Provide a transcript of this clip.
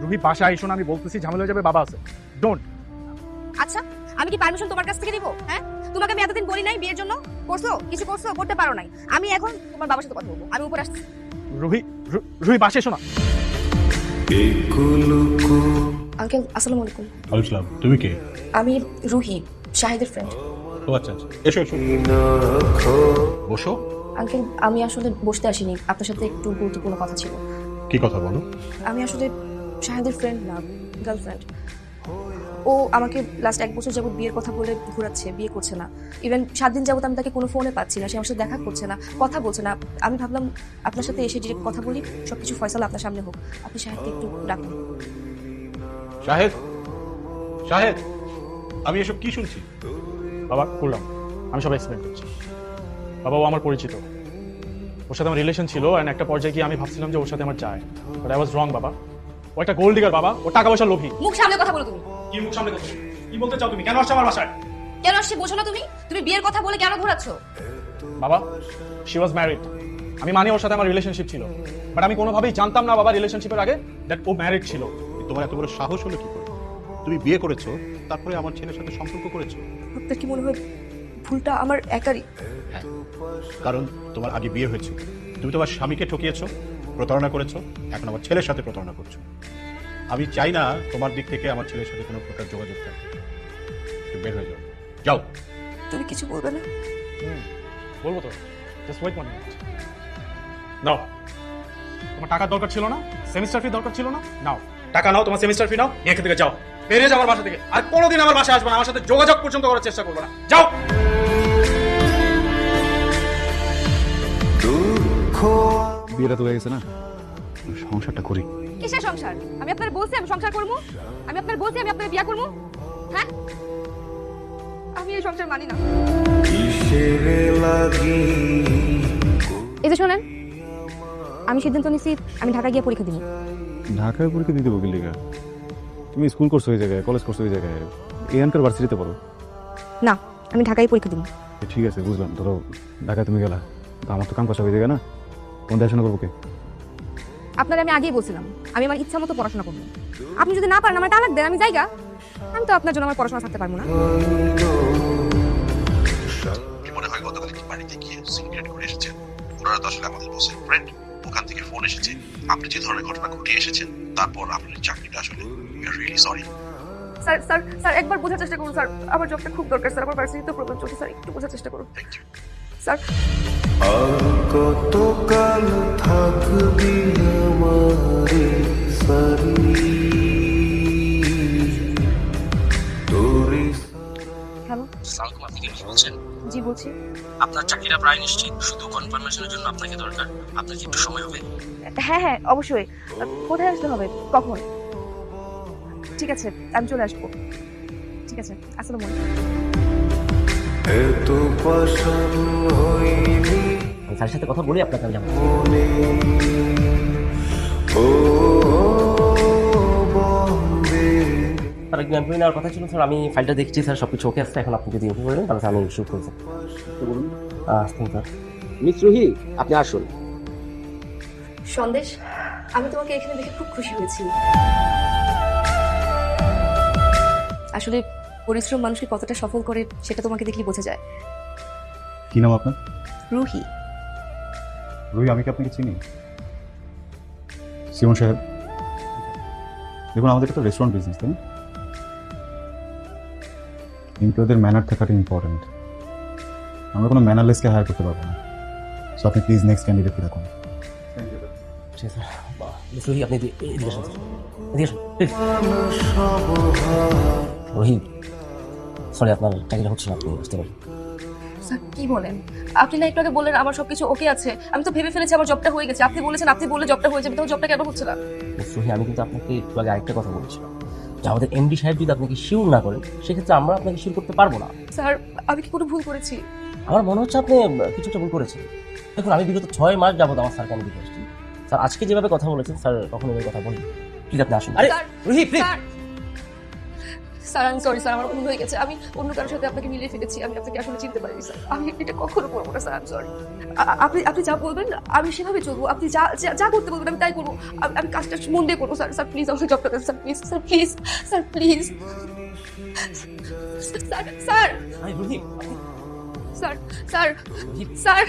তুমি বাসায় আইসো না, আমি বলতেছি ঝামেলা হয়ে যাবে, বাবা আছে, ডোন্ট। আচ্ছা আমি কি পারমিশন তোমার কাছ থেকে নিব? হ্যাঁ, তোমাকে আমি এতদিন বলি নাই বিয়ের জন্য? করছো কিছু, করছো? করতে পারো নাই। আমি এখন তোমার বাবার সাথে কথা বলবো, আমি উপরে আসছি। রুহি, রুহি বাসায় এসো না। আঙ্কেল আসসালামু আলাইকুম। আলাইকুম, তুমি কে? আমি রুহি, শাহিদের ফ্রেন্ড। ও আচ্ছা আচ্ছা, এসো এসো, বসো। আঙ্কেল আমি আসলে বসতে আসিনি, আপনার সাথে একটু গুরুত্বপূর্ণ কথা ছিল। কি কথা বলো? আমি আসলে শাহিদের ফ্রেন্ড না, গার্লফ্রেন্ড। ও আমাকে লাস্ট 1 বছর যাবত বিয়ের কথা বলে ঘোরাচ্ছে, বিয়ে করছে না। ইভেন 7 দিন যাবত আমি তাকে কোনো ফোনে পাচ্ছি না, সে আমার সাথে দেখা করছে না, কথা বলছে না। আমি ভাবলাম আপনার সাথে এসে ডিরেক্ট কথা বলি, সবকিছু ফয়সালা আপনার সামনে হোক। আপনি শাহিদকে একটু ডাকুন। শাহেদ, শাহেদ, আমি এসব কি শুনছি? বাবা করলাম, আমি সব এক্সপ্লেন করছি। বাবা ও আমার পরিচিত, ওর সাথে আমার রিলেশন ছিল, অ্যান্ড একটা পর্যায়ে গিয়ে আমি ভাবছিলাম যে ওর সাথে আমার চায়, বাট আই ওয়াজ রং বাবা। ও একটা গোল্ড ডিগার বাবা, ও টাকা পয়সা লোভী। মুখ সামনে কথা বলো তুমি। কি মুখ সামনে কথা? কি বলতে চাও তুমি? কেন আসছো আমার বাসায়? কেন আসছে বোঝো না তুমি? তুমি বিয়ের কথা বলে কেন ঘোরাচ্ছ? বাবা শি ওয়াজ ম্যারিড, আমি মানি ওর সাথে আমার রিলেশনশিপ ছিল, বাট আমি কোনোভাবেই জানতাম না বাবা রিলেশনশিপের আগে দ্যাট ও ম্যারিড ছিল। তোমার এত বড় সাহস হলো কি করে? তুমি বিয়ে করেছো, তারপরে আমার ছেলের সাথে সম্পর্ক করেছো? আপনার কি মনে হয় ভুলটা আমার একারই? হ্যাঁ, কারণ তোমার আগে বিয়ে হয়েছে, তুমি তোমার স্বামীকে ঠকিয়েছো, প্রতারণা করেছো, এখন আমার ছেলের সাথে প্রতারণা করছো। আমি চাই না তোমার দিক থেকে আমার ছেলের সাথে কোনো প্রকার যোগাযোগ থাকে। তুমি বের হয়ে যাও, যাও। তুমি কিছু বলবে না? বলবো তো, জাস্ট ওয়েট 1 মিনিট। নাও, তোমার টাকার দরকার ছিল না, সেমিস্টার ফি দরকার ছিল না, নাও টাকা নাও, তোমার সেমিস্টার ফি নাও, নিয়ে এখান থেকে যাও, বেরিয়ে যাও আমার বাসা থেকে। আর কোনোদিন আমার বাসায় আসবে না, আমার সাথে যোগাযোগ পর্যন্ত করার চেষ্টা করবে না, যাও। বিয়েটা তো হয়ে গেছে না, সংসারটা করি। কিসের সংসার? আমি আপনার বলছি আমি সংসার করবো, আমি আপনার বলছি আমি আপনার বিয়ে করবো। হ্যাঁ, আমি এই সংসার মানি না। এই যে শোনেন, আমি সিদ্ধান্ত নিছি আমি ঢাকা গিয়ে পরীক্ষা দিব। ঢাকায় পরীক্ষা দিতে বকিল লিগা? তুমি স্কুল করছো ওই জায়গায়, কলেজ করছো ওই জায়গায়, এখানকার ভার্সিটিতে পড়ো। না, আমি ঢাকায় পরীক্ষা দিব। ঠিক আছে বুঝলাম, ধরো ঢাকায় তুমি গেলা, তো আমার তো কাম কাজ ওই জায়গায় না, কোন দেখাশোনা করবো কে? আপনার আমি আগেই বলছিলাম আমি আমার ইচ্ছা মতো পড়াশোনা করবো। আপনি যদি না পারেন আমার তালাক দেন, আমি যাইগা। আমি তো আপনার জন্য আমার পড়াশোনা থাকতে পারবো না। কি মনে হয় গতকাল কি বাড়িতে গিয়ে সিগারেট করে এসেছেন? ওনারা তো আসলে আমাদের বসের ফ্রেন্ড, ওখান থেকে ফোন এসেছে, আপনি যে ধরনের ঘটনা ঘটিয়ে এসেছেন, তারপর আপনার চাকরিটা আসলে we are really sorry. Sir sir sir একবার বোঝার চেষ্টা করুন স্যার, আমার জবটা খুব দরকার স্যার, আমার ভার্সিটিতে প্রবলেম চলছে স্যার, একটু বোঝার চেষ্টা করুন থ্যাংক ইউ। স্যার। আর কতকাল থাকবি আমারে সারি তোরে। হ্যালো, আসসালামু আলাইকুম, আপনি কি বলছেন? জি বলছি। আপনার চাকরিটা প্রায় নিশ্চিত, শুধু কনফার্মেশনের জন্য আপনাকে দরকার। আপনার কি একটু সময় হবে? হ্যাঁ হ্যাঁ অবশ্যই। কোথায় আসতে হবে, কখন? ঠিক আছে আমি চলে আসবো। ঠিক আছে, আসসালামু আলাইকুম। এত পাষাণ হইনি আমি স্যারের সাথে কথা বলি, আপনাকে আমি জানাবো। মনে ও বন্দে। স্যার একদিন এমপ্লয়ি নেওয়ার কথা ছিল স্যার, আমি ফাইলটা দেখছি স্যার, সবকিছু ওকে আসছে। এখন আপনি যদি ইম্প্রুভ করেন তাহলে আমি শুট করছি। বলুন। আসুন স্যার। মিস রুহি, আপনি আসুন। সন্দেশ, আমি তোমাকে এখানে দেখে খুব খুশি হয়েছি। আসলে পরিশ্রম মানুষকে কতটা সফল করে সেটা তোমাকে দেখলে বোঝা যায়। কি নাম আপনার? রুহি। রুহি, আমি কি আপনাকে চিনি? সিমন সাহেব, দেখুন আমাদের একটা রেস্টুরেন্ট বিজনেস, তাই না? এমপ্লয়ীদের ম্যানার থাকাটা ইম্পর্টেন্ট। আমরা কোনো ম্যানারলেসকে হায়ার করতে পারবো না। সো আপনি প্লিজ নেক্সট ক্যান্ডিডেটকে রাখুন। ঠিক আছে স্যার। মিস রুহি, আপনি এদিকে আসুন স্যার, এদিকে আসুন প্লিজ। রুহি, সরি আপনার চাকরিটা হচ্ছে না, আপনি বুঝতে পারেন। স্যার কি বলেন? আপনি না একটু আগে বললেন আমার সবকিছু ওকে আছে, আমি তো ভেবে ফেলেছি আমার জবটা হয়ে গেছে। আপনি বলেছেন আপনি বললে জবটা হয়ে যাবে, তো জবটা কেন হচ্ছে না? মিস রুহি, আমি কিন্তু আপনাকে একটু আগে আরেকটা কথা বলেছিলাম যে আমাদের এমডি সাহেব যদি আপনাকে শিওর না করেন, সেক্ষেত্রে আমরা আপনাকে শিওর করতে পারবো না। স্যার আমি কি কোনো ভুল করেছি? আমার মনে হচ্ছে আপনি কিছুটা ভুল করেছেন। দেখুন, আমি বিগত 6 মাস যাবত আমার স্যারকে আমি দেখে আসছি। স্যার আজকে যেভাবে কথা বলেছেন, স্যার কখনো এই কথা বলি। প্লিজ আপনি আসুন। আরে sir, Ruhi please. Sir sir আমি সরি স্যার, আমার ভুল হয়ে গেছে। আমি অন্য কারোর সাথে আপনাকে মিলিয়ে ফেলেছি, আমি আপনাকে আসলে চিনতে পারিনি স্যার। আমি এটা কখনো করবো না স্যার, আমি সরি। আপনি আপনি যা বলবেন আমি সেভাবে চলবো, আপনি যা যা- যা করতে বলবেন আমি তাই করবো। আমি কাজটা মন দিয়ে করবো স্যার। স্যার প্লিজ আমাকে জবটা দেন sir, please sir, please sir, please sir, sir আরে রুহি, স্যার, স্যার, স্যার।